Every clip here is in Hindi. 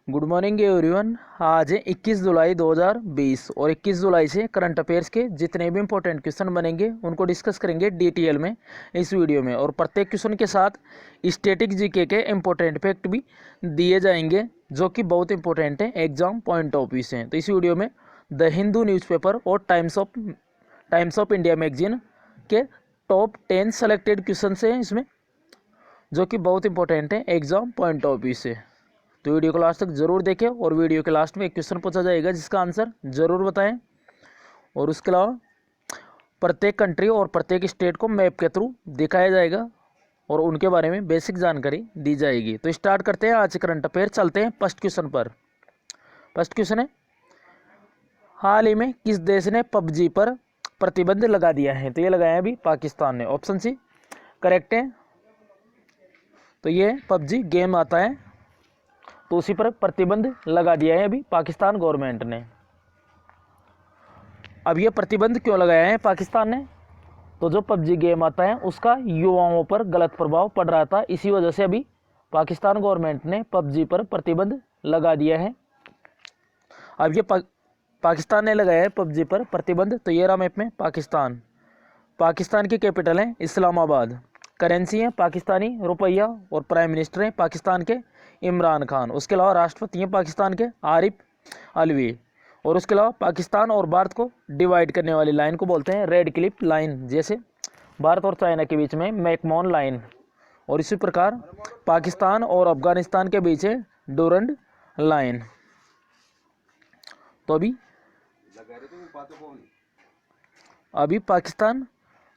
Good morning everyone. आज है 21 जुलाई 2020 और 21 जुलाई से करंट अफेयर्स के जितने भी इंपॉर्टेंट क्वेश्चन बनेंगे उनको डिस्कस करेंगे डिटेल में इस वीडियो में। और प्रत्येक क्वेश्चन के साथ स्टैटिक जीके के इंपॉर्टेंट फैक्ट भी दिए जाएंगे जो कि बहुत इंपॉर्टेंट है एग्जाम पॉइंट ऑफ व्यू से। तो इस वीडियो में द हिंदू न्यूज़पेपर और टाइम्स ऑफ इंडिया मैगजीन के टॉप 10 सेलेक्टेड क्वेश्चन हैं इसमें, जो कि बहुत इंपॉर्टेंट है एग्जाम पॉइंट ऑफ व्यू से। तो वीडियो को लास्ट तक जरूर देखें और वीडियो के लास्ट में एक क्वेश्चन पूछा जाएगा जिसका आंसर जरूर बताएं। और उसके अलावा प्रत्येक कंट्री और प्रत्येक स्टेट को मैप के थ्रू दिखाया जाएगा और उनके बारे में बेसिक जानकारी दी जाएगी। तो स्टार्ट करते हैं आज करंट अफेयर। चलते हैं फर्स्ट क्वेश्चन पर। फर्स्ट क्वेश्चन है, हाल ही में किस देश ने पबजी पर प्रतिबंध लगा दिया है? तो ये लगाया अभी पाकिस्तान ने। ऑप्शन सी करेक्ट है। तो ये पबजी गेम आता है तो उसी पर प्रतिबंध लगा दिया है अभी पाकिस्तान गवर्नमेंट ने। अब ये प्रतिबंध क्यों लगाया है पाकिस्तान ने? तो जो पबजी गेम आता है उसका युवाओं पर गलत प्रभाव पड़ रहा था, इसी वजह से अभी पाकिस्तान गवर्नमेंट ने पबजी पर प्रतिबंध लगा दिया है। अब ये पाकिस्तान ने लगाया है पबजी पर प्रतिबंध। तो ये रहा मैप में पाकिस्तान की कैपिटल है इस्लामाबाद, करेंसी है पाकिस्तानी रुपया और प्राइम मिनिस्टर है पाकिस्तान के इमरान खान। उसके अलावा राष्ट्रपति हैं पाकिस्तान के आरिफ अलवी। और उसके अलावा पाकिस्तान और भारत को डिवाइड करने वाली लाइन को बोलते हैं रेड क्लिफ लाइन, जैसे भारत और चाइना के बीच में मैकमोहन लाइन। और इसी प्रकार पाकिस्तान और अफगानिस्तान के बीच है डूरंड लाइन। तो अभी पाकिस्तान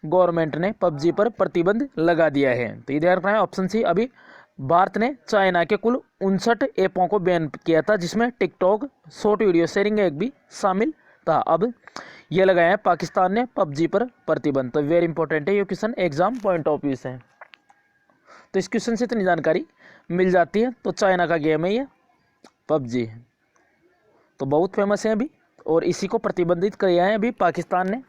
गवर्नमेंट ने पबजी पर प्रतिबंध लगा दिया है। तो ये ध्यान रखना है। ऑप्शन सी, अभी भारत ने चाइना के कुल 59 ऐपों को बैन किया था जिसमें TikTok short video sharing app भी शामिल था। अब ये लगाया है पाकिस्तान ने पबजी पर प्रतिबंध। तो वेरी इंपॉर्टेंट है ये question exam point of view से। तो इस क्वेश्चन से इतनी जानकारी मिल जाती है। तो चाइना का गेम है ये पबजी, तो बहुत फेमस है अभी और इसी को प्रतिबंधित किया है अभी पाकिस्तान ने।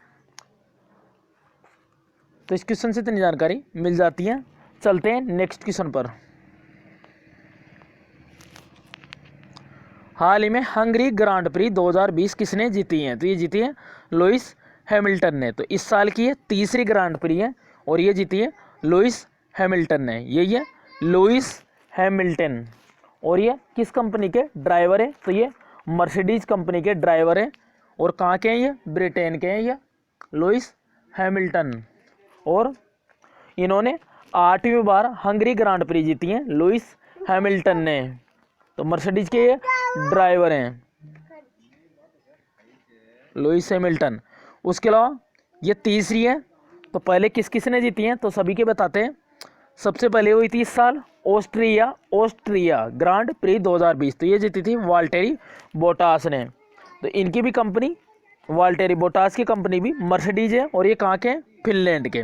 तो इस क्वेश्चन से इतनी जानकारी मिल जाती है। चलते हैं नेक्स्ट क्वेश्चन पर। हाल ही में हंगरी ग्रांड प्री 2020 किसने जीती है? तो ये जीती है लुइस हैमिल्टन ने। तो इस साल की ये तीसरी ग्रांड प्री है और ये जीती है लुइस हैमिल्टन ने। यही है लुइस हैमिल्टन। और ये किस कंपनी के ड्राइवर है? तो ये मर्सिडीज कंपनी के ड्राइवर है। और कहाँ के हैं ये? ब्रिटेन के हैं ये लुइस हैमिल्टन। और इन्होंने 8वीं बार हंगरी ग्रांड प्री जीती है लुइस हैमिल्टन ने। तो मर्सिडीज के ड्राइवर हैं लुइस हैमिल्टन। उसके अलावा ये तीसरी है। तो पहले किस किस ने जीती हैं तो सभी के बताते हैं। सबसे पहले हुई थी इस साल ऑस्ट्रिया ग्रांड प्री 2020। तो ये जीती थी वाल्टेरी बोटास ने। तो इनकी भी कंपनी वाल्टेरी बोटास की कंपनी भी मर्सिडीज है और ये कहाँ के हैं? फिनलैंड के।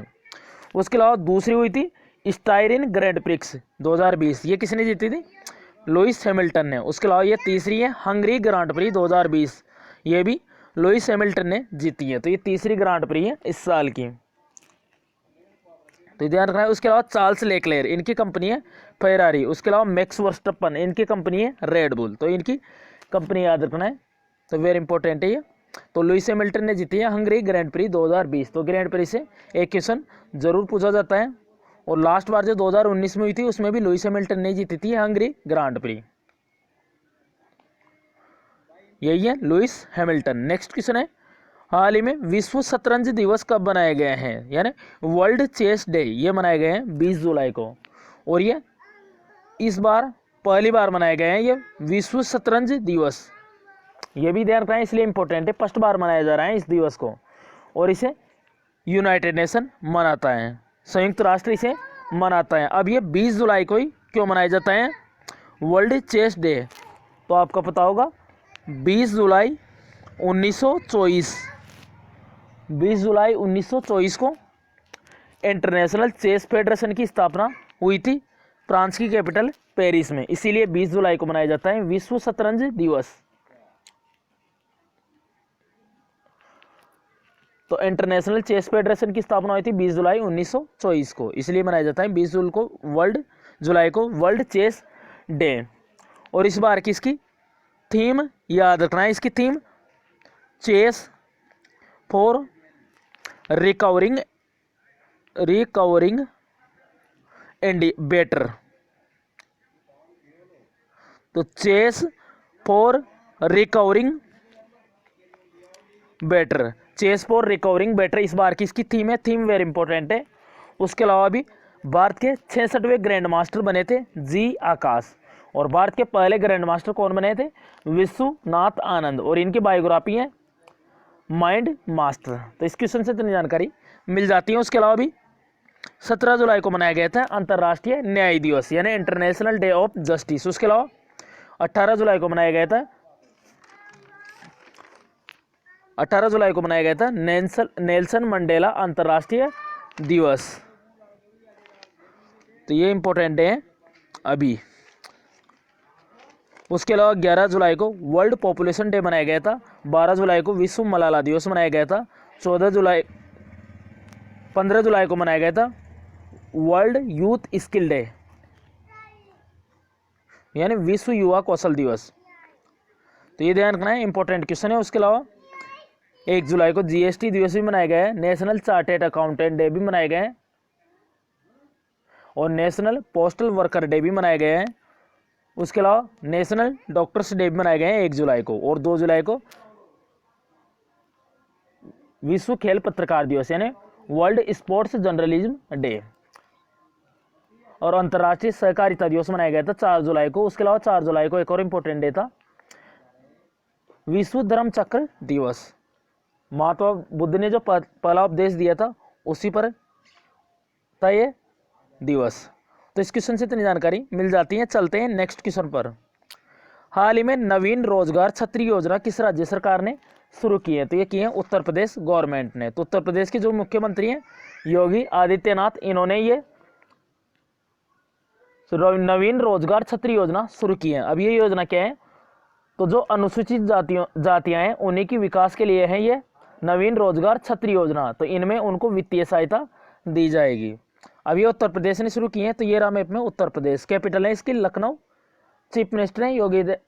उसके अलावा दूसरी हुई थी स्टायरिन ग्रैंड प्रिक्स 2020। ये किसने जीती थी? लुइस हैमिल्टन ने। उसके अलावा ये तीसरी है हंगरी ग्रांड प्री 2020। ये भी लुइस हैमिल्टन ने जीती है। तो ये तीसरी ग्रांड प्री है इस साल की, तो ध्यान रखना है। उसके अलावा चार्ल्स लेक्लेयर इनकी कंपनी है फेरारी। उसके अलावा मैक्स वर्स्टप्पन इनकी कंपनी है रेड बुल। तो इनकी कंपनी याद रखना है। तो वेरी इंपॉर्टेंट है ये। तो लुइस हैमिल्टन ने जीती है हंगरी ग्रैंड प्री 2020। तो ग्रैंड प्री से एक क्वेश्चन जरूर पूछा जाता है। और लास्ट बार जो 2019 में हुई थी उसमें भी लुइस हैमिल्टन ने जीती थी हंगरी ग्रांड प्री। यही है लुइस हैमिल्टन। नेक्स्ट क्वेश्चन है, हाल ही में विश्व शतरंज दिवस कब मनाए गए हैं? यानी वर्ल्ड चेस डे ये मनाए गए हैं 20 जुलाई को। और ये इस बार पहली बार मनाए गए हैं ये विश्व शतरंज दिवस। ये भी ध्यान रखना है इसलिए इंपॉर्टेंट है, फर्स्ट बार मनाया जा रहा है इस दिवस को। और इसे यूनाइटेड नेशन मनाता है, संयुक्त राष्ट्र इसे मनाता है। अब ये 20 जुलाई को ही क्यों मनाया जाता है वर्ल्ड चेस डे? तो आपको पता होगा 20 जुलाई 1924 20 जुलाई 1924 को इंटरनेशनल चेस फेडरेशन की स्थापना हुई थी फ्रांस की कैपिटल पेरिस में। इसीलिए 20 जुलाई को मनाया जाता है विश्व शतरंज दिवस। तो इंटरनेशनल चेस फेडरेशन की स्थापना हुई थी 20 जुलाई 1924 को, इसलिए मनाया जाता है 20 जुलाई को वर्ल्ड चेस डे। और इस बार की इसकी थीम याद रखना है इसकी theme, chess for recovering and better. तो chess for recovering better, chess for recovering better इस बार की इसकी थीम है, थीम वेरी इंपॉर्टेंट है। उसके अलावा भी भारत के 66वें ग्रैंड मास्टर बने थे जी आकाश, और भारत के पहले ग्रैंड मास्टर कौन बने थे, विश्वनाथ आनंद, और इनकी बायोग्राफी है माइंड मास्टर। तो इस क्वेश्चन से इतनी जानकारी मिल जाती है। उसके अलावा भी 17 जुलाई को मनाया गया था अंतर्राष्ट्रीय न्याय दिवस यानी इंटरनेशनल डे ऑफ जस्टिस। उसके अलावा 18 जुलाई को मनाया गया था 18 जुलाई को मनाया गया था नेल्सन मंडेला अंतर्राष्ट्रीय दिवस। तो ये इंपॉर्टेंट है अभी। उसके अलावा 11 जुलाई को वर्ल्ड पॉपुलेशन डे मनाया गया था, 12 जुलाई को विश्व मलाला दिवस मनाया गया था, 15 जुलाई को मनाया गया था वर्ल्ड यूथ स्किल डे यानी विश्व युवा कौशल दिवस। तो ये ध्यान रखना है, इंपॉर्टेंट क्वेश्चन है। उसके अलावा 1 जुलाई को जीएसटी दिवस भी मनाया गया है, नेशनल चार्टेड अकाउंटेंट डे भी मनाए गए हैं, और नेशनल पोस्टल वर्कर डे भी मनाए गए हैं। उसके अलावा नेशनल डॉक्टर्स डे भी मनाए गए हैं 1 जुलाई को, और 2 जुलाई को विश्व खेल पत्रकार दिवस यानी वर्ल्ड स्पोर्ट्स जर्नलिज्म डे, और अंतर्राष्ट्रीय सहकारिता दिवस मनाया गया था 4 जुलाई को। उसके अलावा 4 जुलाई को एक और इंपॉर्टेंट डे था विश्व धर्म चक्र दिवस, महात्मा बुद्ध ने जो पहला उपदेश दिया था उसी पर था ये दिवस। तो इस क्वेश्चन से इतनी जानकारी मिल जाती है। चलते हैं नेक्स्ट क्वेश्चन पर। हाल ही में नवीन रोजगार छतरी योजना किस राज्य सरकार ने शुरू की है, तो ये की है उत्तर प्रदेश गवर्नमेंट ने। तो उत्तर प्रदेश के जो मुख्यमंत्री हैं योगी आदित्यनाथ, इन्होंने ये नवीन रोजगार छतरी योजना शुरू की है। अब ये योजना क्या है, तो जो अनुसूचित जातियां हैं उन्हीं की विकास के लिए है ये नवीन रोजगार छतरी योजना। तो इनमें उनको वित्तीय सहायता दी जाएगी। अब ये उत्तर प्रदेश ने शुरू की है। तो ये रहा मैप में उत्तर प्रदेश, कैपिटल है इसकी लखनऊ, चीफ मिनिस्टर हैं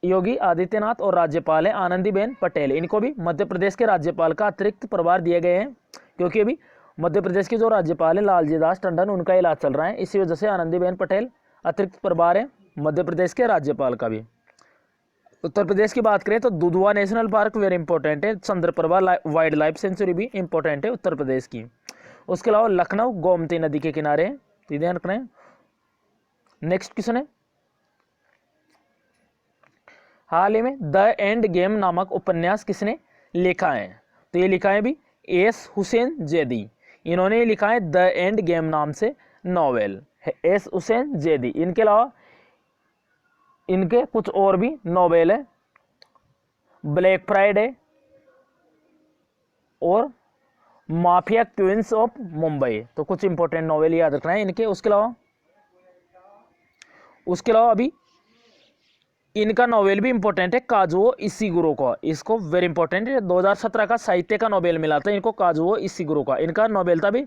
योगी आदित्यनाथ, और राज्यपाल है आनंदीबेन पटेल। इनको भी मध्य प्रदेश के राज्यपाल का अतिरिक्त प्रभार दिए गए हैं, क्योंकि अभी मध्य प्रदेश के जो राज्यपाल है लालजी दास टंडन, उनका इलाज चल रहा है, इसी वजह से आनंदीबेन पटेल अतिरिक्त प्रभार है मध्य प्रदेश के राज्यपाल का भी। उत्तर प्रदेश की बात करें तो Dudhwa national park very important है, चंद्रप्रभा वाइल्ड लाइफ सेंचुरी भी इंपॉर्टेंट है उत्तर प्रदेश की। उसके अलावा लखनऊ गोमती नदी के किनारे है, तो ध्यान रखना है। नेक्स्ट क्वेश्चन है, हाल ही में द एंड गेम नामक उपन्यास किसने लिखा है, तो ये लिखा है भी एस हुसैन जैदी, इन्होंने लिखा है द एंड गेम नाम से नॉवेल है एस हुसैन जैदी। इनके अलावा इनके कुछ और भी नॉवेल है, ब्लैक फ्राइडे और माफिया क्वींस ऑफ मुंबई। तो कुछ इंपॉर्टेंट नॉवेल याद रखना है इनके। उसके अलावा अभी इनका नॉवेल भी इंपॉर्टेंट है काजुओ इशिगुरो का, इसको वेरी इंपॉर्टेंट है, 2017 का साहित्य का नोबेल मिला था इनको काजुओ इशिगुरो का। इनका नोबेल था भी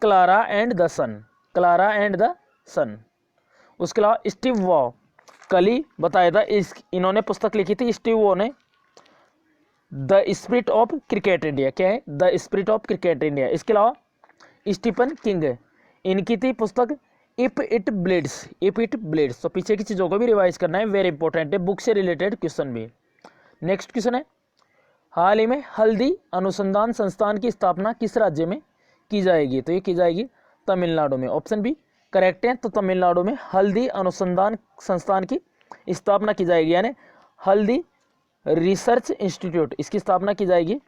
क्लारा एंड द सन। उसके अलावा स्टीव वॉ, कल ही बताया था, इन्होंने पुस्तक लिखी थी स्टीव वॉ ने, the spirit of cricket India. क्या है, the spirit of cricket India. इसके अलावा स्टीफन किंग, इनकी थी पुस्तक इफ इट ब्लीड्स। तो पीछे की चीज़ों को भी रिवाइज करना है, वेरी इंपॉर्टेंट है, बुक से रिलेटेड क्वेश्चन भी। नेक्स्ट क्वेश्चन है, हाल ही में हल्दी अनुसंधान संस्थान की स्थापना किस राज्य में की जाएगी, तो ये की जाएगी तमिलनाडु में। ऑप्शन बी करेक्ट है, तो तमिलनाडु में हल्दी अनुसंधान संस्थान की स्थापना की जाएगी, यानी हल्दी रिसर्च इंस्टीट्यूट, इसकी स्थापना की जाएगी।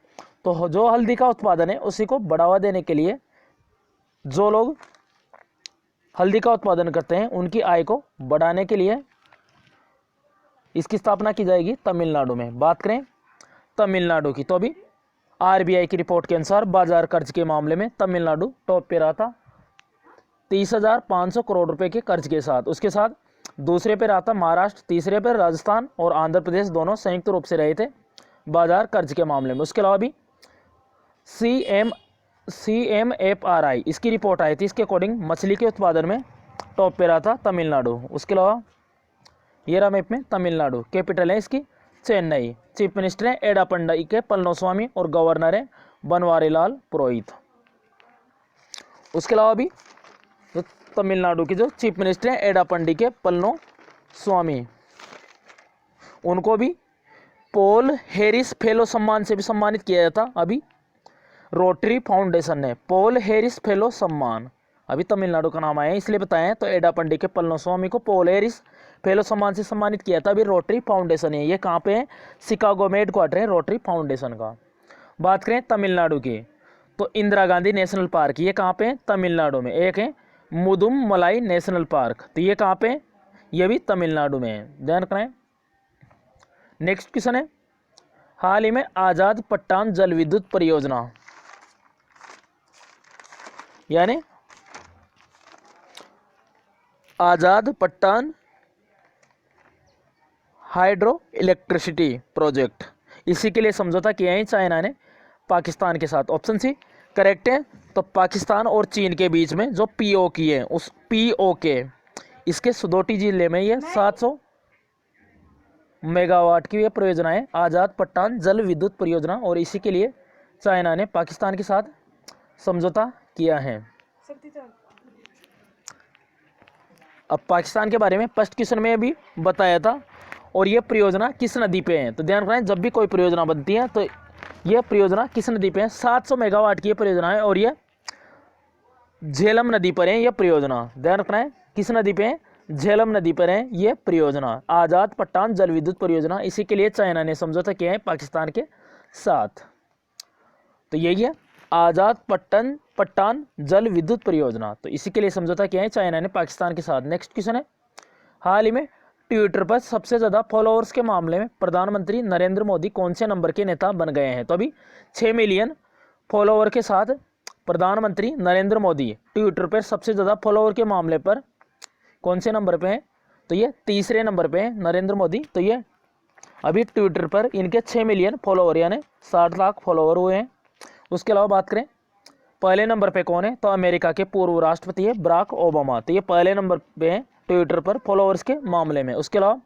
तो जो हल्दी का उत्पादन है उसी को बढ़ावा देने के लिए जो लोग हल्दी का उत्पादन करते हैं उनकी आय को बढ़ाने के लिए इसकी स्थापना की जाएगी तमिलनाडु में। बात करें तमिलनाडु की, तो अभी आरबीआई की रिपोर्ट के अनुसार बाजार कर्ज के मामले में तमिलनाडु टॉप पे रहा था 30,500 करोड़ रुपए के कर्ज के साथ। उसके साथ दूसरे पे रहा था महाराष्ट्र, तीसरे पे राजस्थान और आंध्र प्रदेश दोनों संयुक्त रूप से रहे थे बाजार कर्ज के मामले में। उसके अलावा भी CMFRI इसकी रिपोर्ट आई थी, इसके अकॉर्डिंग मछली के उत्पादन में टॉप पे रहा था तमिलनाडु। उसके अलावा ये रहा मैप में तमिलनाडु, कैपिटल है इसकी चेन्नई। चीफ मिनिस्टर है एडापंडी के पलनीस्वामी और गवर्नर है बनवारीलाल पुरोहित। उसके अलावा भी जो तमिलनाडु के जो चीफ मिनिस्टर है एडापंडी के पलनीस्वामी, उनको भी पॉल हैरिस फेलो सम्मान से भी सम्मानित किया जाता। अभी रोटरी फाउंडेशन ने पॉल हैरिस फेलो सम्मान, अभी तमिलनाडु का नाम आया इसलिए बताएं, तो एडापंडी के पलनीस्वामी को पॉल हैरिस फेलो सम्मान से सम्मानित किया था। अभी रोटरी फाउंडेशन है, ये कहाँ पे है? शिकागो में हेडक्वार्टर है रोटरी फाउंडेशन का। बात करें तमिलनाडु की, तो इंदिरा गांधी नेशनल पार्क, ये कहाँ पे है? तमिलनाडु में। एक है मुदुमलाई नेशनल पार्क, तो ये कहाँ पे है? ये भी तमिलनाडु में है, ध्यान रखना है। नेक्स्ट क्वेश्चन है, हाल ही में आजाद पट्टान जल विद्युत परियोजना, यानी आजाद पट्टान हाइड्रो इलेक्ट्रिसिटी प्रोजेक्ट, इसी के लिए समझौता किया है चाइना ने पाकिस्तान के साथ। ऑप्शन सी करेक्ट है। तो पाकिस्तान और चीन के बीच में जो पीओके है, उस पीओके इसके सुदोटी जिले में ये 700 मेगावाट की ये परियोजना है, आजाद पट्टान जल विद्युत परियोजना, और इसी के लिए चाइना ने पाकिस्तान के साथ समझौता किया है। अब पाकिस्तान के बारे में फर्स्ट क्वेश्चन में भी बताया था, और ये परियोजना किस नदी पे है? तो ध्यान रखना, जब भी कोई परियोजना बनती है तो ये परियोजना किस नदी पे है? 700 मेगावाट की ये परियोजना है, और ये झेलम नदी पर है ये परियोजना। ध्यान रखना है, किस नदी पे है? झेलम नदी पर है ये परियोजना, आजाद पट्टान जल विद्युत परियोजना। इसी के लिए चाइना ने समझौता किया है पाकिस्तान के साथ। तो यही है आजाद पट्टान जल विद्युत परियोजना, तो इसी के लिए समझौता किया है चाइना ने पाकिस्तान के साथ। नेक्स्ट क्वेश्चन है, हाल ही में ट्विटर पर सबसे ज़्यादा फॉलोअर्स के मामले में प्रधानमंत्री नरेंद्र मोदी कौन से नंबर के नेता बन गए हैं? तो अभी 6 मिलियन फॉलोअर के साथ प्रधानमंत्री नरेंद्र मोदी ट्विटर पर सबसे ज़्यादा फॉलोअर के मामले पर कौन से नंबर पे हैं? तो ये तीसरे नंबर पे है नरेंद्र मोदी। तो ये अभी ट्विटर पर इनके 6 मिलियन फॉलोअर यानी 60 लाख फॉलोअर हुए हैं। उसके अलावा बात करें पहले नंबर पे कौन है? तो अमेरिका के पूर्व राष्ट्रपति है बराक ओबामा, तो ये पहले नंबर पे है ट्विटर पर फॉलोअर्स के मामले में। उसके अलावा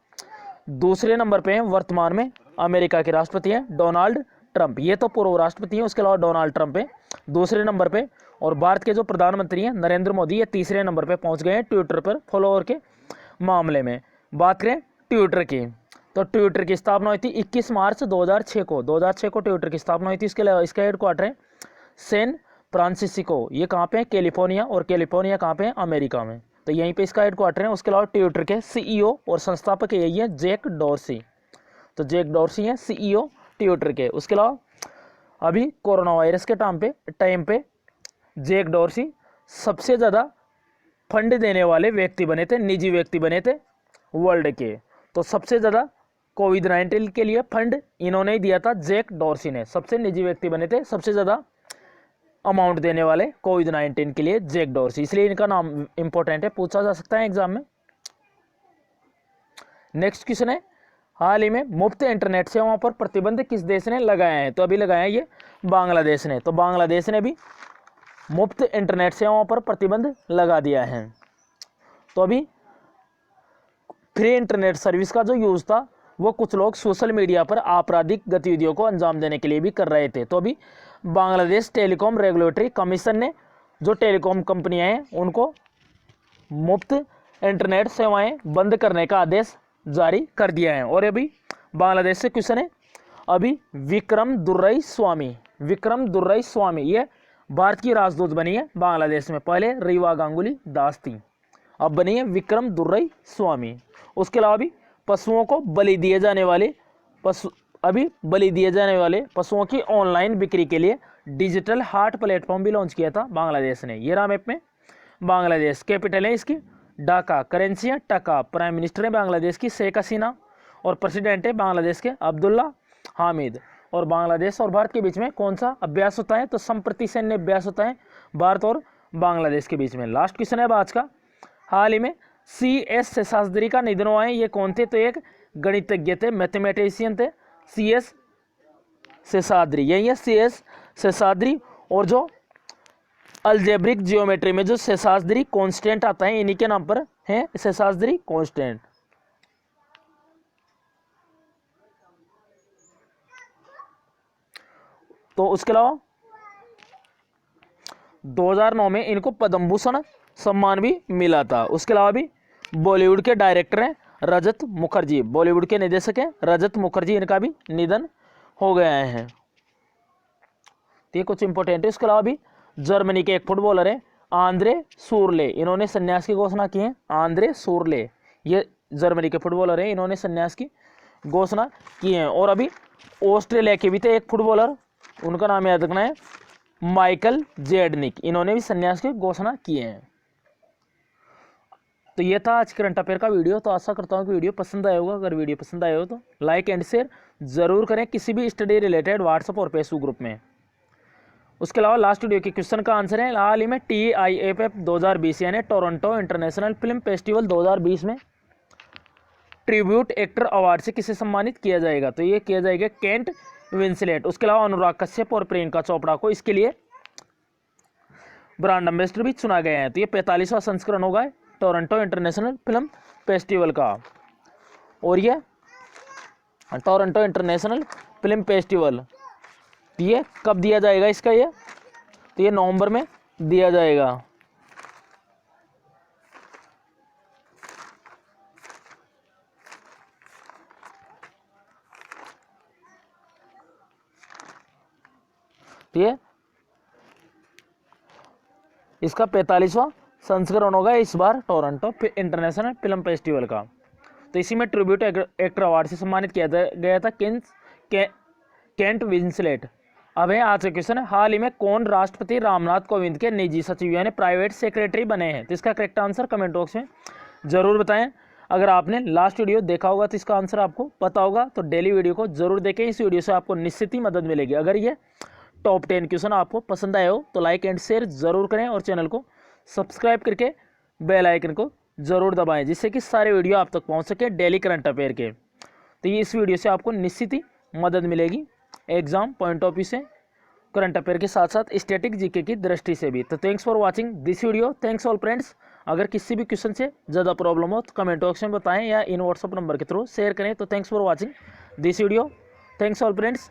दूसरे नंबर पे हैं वर्तमान में अमेरिका के राष्ट्रपति हैं डोनाल्ड ट्रंप, ये तो पूर्व राष्ट्रपति हैं। उसके अलावा डोनाल्ड ट्रंप है दूसरे नंबर पे, और भारत के जो प्रधानमंत्री हैं नरेंद्र मोदी, ये तीसरे नंबर पे पहुंच गए हैं ट्विटर पर फॉलोअर के मामले में। बात करें ट्विटर की, तो ट्विटर की स्थापना हुई थी 21 मार्च 2006 को। 2006 को ट्विटर की स्थापना हुई थी। इसके अलावा इसका हेडक्वार्टर है सैन फ्रांसिस्को, ये कहाँ पे है? कैलिफोर्निया, और कैलिफोर्निया कहाँ पे है? अमेरिका में, तो यहीं पे इसका हेडक्वार्टर है। उसके अलावा ट्विटर के सीईओ और संस्थापक यही है जैक डॉर्सी, तो जैक डॉर्सी हैं सीईओ ट्विटर के। उसके अलावा अभी कोरोना वायरस के टाइम पे जैक डॉर्सी सबसे ज़्यादा फंड देने वाले व्यक्ति बने थे, निजी व्यक्ति बने थे वर्ल्ड के। तो सबसे ज़्यादा कोविड-19 के लिए फंड इन्होंने ही दिया था, जैक डॉर्सी ने। सबसे निजी व्यक्ति बने थे, सबसे ज़्यादा अमाउंट देने वाले कोविड-19 के लिए जैक डॉर्सी, इसलिए इनका नाम इंपॉर्टेंट है, पूछा जा सकता है एग्जाम में। नेक्स्ट क्वेश्चन है, हाल ही में मुफ्त इंटरनेट सेवाओं पर प्रतिबंध किस देश ने लगाया है? तो अभी लगाया है ये बांग्लादेश ने। तो बांग्लादेश ने भी मुफ्त इंटरनेट सेवाओं पर प्रतिबंध लगा दिया है। तो अभी फ्री इंटरनेट सर्विस का जो यूज़ था वो कुछ लोग सोशल मीडिया पर आपराधिक गतिविधियों को अंजाम देने के लिए भी कर रहे थे। तो अभी बांग्लादेश टेलीकॉम रेगुलेटरी कमीशन ने जो टेलीकॉम कंपनियां हैं उनको मुफ्त इंटरनेट सेवाएं बंद करने का आदेश जारी कर दिया है। और अभी बांग्लादेश से क्वेश्चन है, अभी विक्रम दुर्रई स्वामी ये भारत की राजदूत बनी है बांग्लादेश में। पहले रीवा गांगुली दास थी, अब बनी है विक्रम दुर्रई स्वामी। उसके अलावा भी पशुओं को बलि दिए जाने वाले पशुओं की ऑनलाइन बिक्री के लिए डिजिटल हाट प्लेटफॉर्म भी लॉन्च किया था बांग्लादेश ने। ये रहा मैप में बांग्लादेश, कैपिटल है इसकी ढाका, करेंसी है टका, प्राइम मिनिस्टर है बांग्लादेश की शेख हसीना, और प्रेसिडेंट है बांग्लादेश के अब्दुल्ला हामिद। और बांग्लादेश और भारत के बीच में कौन सा अभ्यास होता है? तो संप्रति सैन्य अभ्यास होता है भारत और बांग्लादेश के बीच में। लास्ट क्वेश्चन है आज का, हाल ही में CS शेषाद्री का निधन हुआ है। ये कौन थे? तो एक गणितज्ञ थे, मैथमेटिशियन थे, CS शेषाद्री, यही है CS शेषाद्री। और जो अलजेब्रिक जियोमेट्री में जो शेषाद्री कांस्टेंट आता है इन्हीं के नाम पर है शेषाद्री कांस्टेंट। तो उसके अलावा 2009 में इनको पद्म भूषण सम्मान भी मिला था। उसके अलावा भी बॉलीवुड के डायरेक्टर हैं रजत मुखर्जी, बॉलीवुड के निर्देशक हैं रजत मुखर्जी, इनका भी निधन हो गया है। तो ये कुछ इंपॉर्टेंट है। उसके अलावा भी जर्मनी के एक फुटबॉलर हैं आंद्रे सूरले, इन्होंने संन्यास की घोषणा की है। आंद्रे सूरले ये जर्मनी के फुटबॉलर हैं, इन्होंने संन्यास की घोषणा की है। और अभी ऑस्ट्रेलिया के भी थे एक फुटबॉलर, उनका नाम याद रखना है माइकल जेडनिक, इन्होंने भी संन्यास की घोषणा की है। तो ये था आज करंट अफेयर का वीडियो। तो आशा करता हूँ कि वीडियो पसंद आया होगा। अगर वीडियो पसंद आया हो तो लाइक एंड शेयर जरूर करें किसी भी स्टडी रिलेटेड व्हाट्सएप और फेसबुक ग्रुप में। उसके अलावा लास्ट वीडियो के क्वेश्चन का आंसर है, हाल ही में TIFF 2020 यानी टोरंटो इंटरनेशनल फिल्म फेस्टिवल 2020 में ट्रिब्यूट एक्टर अवार्ड से किसे सम्मानित किया जाएगा? तो ये किया जाएगा केंट विंसलेट। उसके अलावा अनुराग कश्यप और प्रियंका चोपड़ा को इसके लिए ब्रांड एम्बेसडर भी चुना गया है। तो ये 45वां संस्करण होगा टोरंटो इंटरनेशनल फिल्म फेस्टिवल का। और ये टोरंटो इंटरनेशनल फिल्म फेस्टिवल ये कब दिया जाएगा इसका? तो ये नवंबर में दिया जाएगा। तो ये इसका 45वां संस्करण होगा इस बार टोरंटो इंटरनेशनल फिल्म फेस्टिवल का। तो इसी में ट्रिब्यूट एक्टर अवार्ड से सम्मानित किया गया था केंट विंसलेट। अब है आज का क्वेश्चन है, हाल ही में कौन राष्ट्रपति रामनाथ कोविंद के निजी सचिव यानी प्राइवेट सेक्रेटरी बने हैं? तो इसका करेक्ट आंसर कमेंट बॉक्स में जरूर बताएं। अगर आपने लास्ट वीडियो देखा होगा तो इसका आंसर आपको पता होगा। तो डेली वीडियो को जरूर देखें, इस वीडियो से आपको निश्चित ही मदद मिलेगी। अगर ये टॉप 10 क्वेश्चन आपको पसंद आए हो तो लाइक एंड शेयर जरूर करें और चैनल को सब्सक्राइब करके बेल आइकन को जरूर दबाएं, जिससे कि सारे वीडियो आप तक पहुंच सके डेली करंट अफेयर के। तो ये इस वीडियो से आपको निश्चित ही मदद मिलेगी एग्जाम पॉइंट ऑफ व्यू से, करंट अफेयर के साथ साथ स्टैटिक जीके की दृष्टि से भी। तो thanks for watching this video. Thanks all friends. अगर किसी भी क्वेश्चन से ज़्यादा प्रॉब्लम हो तो कमेंट बॉक्स में बताएं या इन व्हाट्सअप नंबर के थ्रू शेयर करें। तो thanks for watching this video. Thanks all friends.